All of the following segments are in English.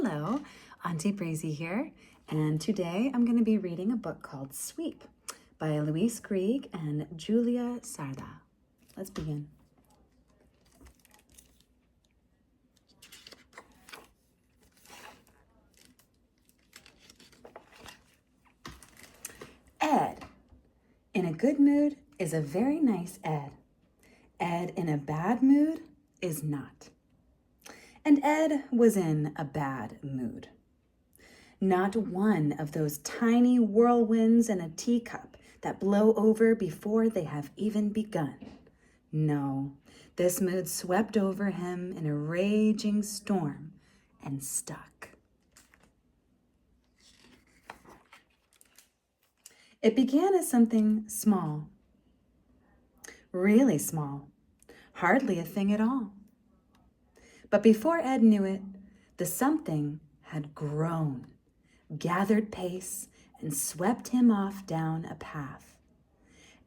Hello, Auntie Breezy here, and today I'm going to be reading a book called Sweep by Louise Greig and Júlia Sardá. Let's begin. Ed in a good mood is a very nice Ed. Ed in a bad mood is not. And Ed was in a bad mood. Not one of those tiny whirlwinds in a teacup that blow over before they have even begun. No, this mood swept over him in a raging storm and stuck. It began as something small, really small, hardly a thing at all. But before Ed knew it, the something had grown, gathered pace, and swept him off down a path.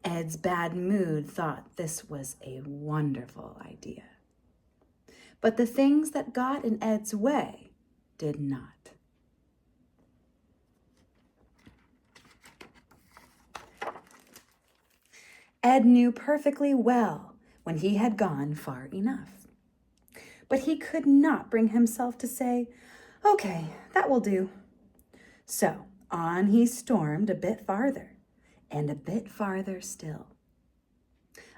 Ed's bad mood thought this was a wonderful idea. But the things that got in Ed's way did not. Ed knew perfectly well when he had gone far enough. But he could not bring himself to say, "Okay, that will do." So on he stormed a bit farther, and a bit farther still,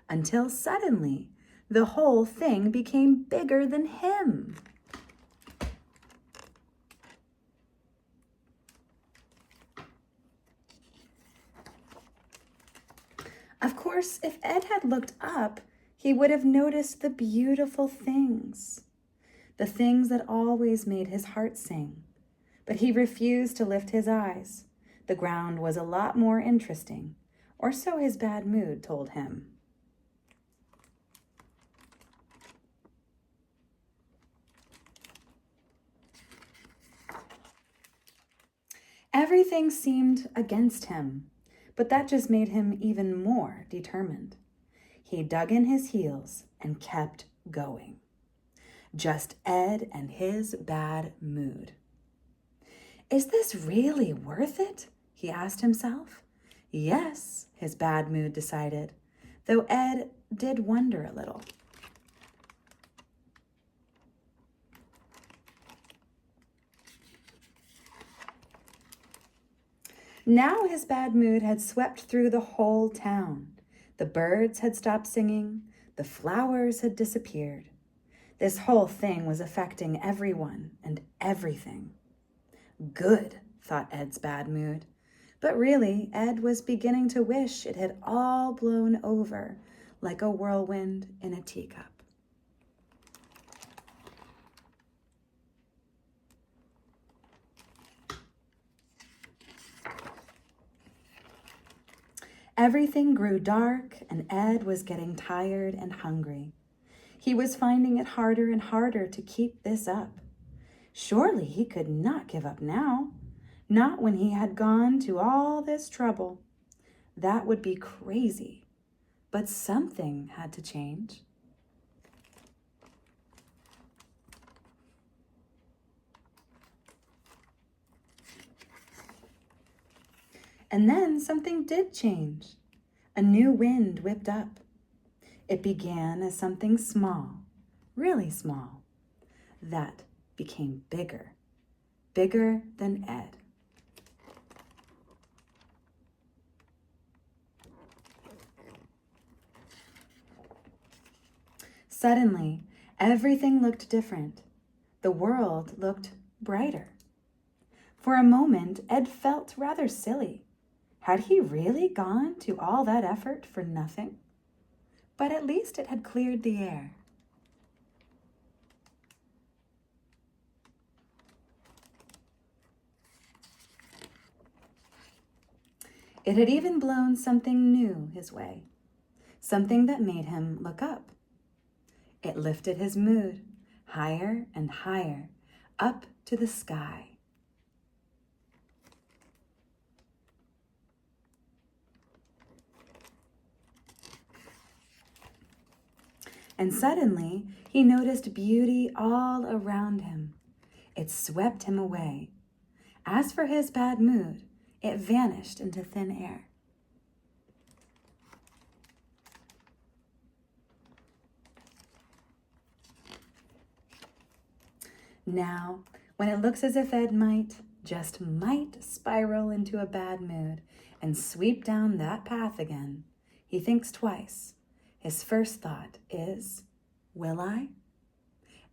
until suddenly the whole thing became bigger than him. Of course, if Ed had looked up, he would have noticed the beautiful things, the things that always made his heart sing. But he refused to lift his eyes. The ground was a lot more interesting, or so his bad mood told him. Everything seemed against him, but that just made him even more determined. He dug in his heels and kept going. Just Ed and his bad mood. Is this really worth it? He asked himself. Yes, his bad mood decided, though Ed did wonder a little. Now his bad mood had swept through the whole town. The birds had stopped singing. The flowers had disappeared. This whole thing was affecting everyone and everything. Good, thought Ed's bad mood. But really, Ed was beginning to wish it had all blown over like a whirlwind in a teacup. Everything grew dark, and Ed was getting tired and hungry. He was finding it harder and harder to keep this up. Surely he could not give up now, not when he had gone to all this trouble. That would be crazy, but something had to change. And then something did change. A new wind whipped up. It began as something small, really small. That became bigger, bigger than Ed. Suddenly, everything looked different. The world looked brighter. For a moment, Ed felt rather silly. Had he really gone to all that effort for nothing? But at least it had cleared the air. It had even blown something new his way, something that made him look up. It lifted his mood higher and higher, up to the sky. And suddenly he noticed beauty all around him. It swept him away. As for his bad mood, it vanished into thin air. Now, when it looks as if Ed might, just might, spiral into a bad mood and sweep down that path again, he thinks twice. His first thought is, will I?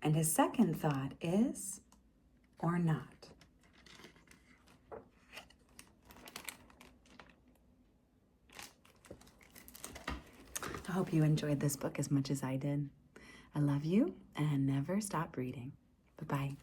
And his second thought is, or not. I hope you enjoyed this book as much as I did. I love you and never stop reading. Bye-bye.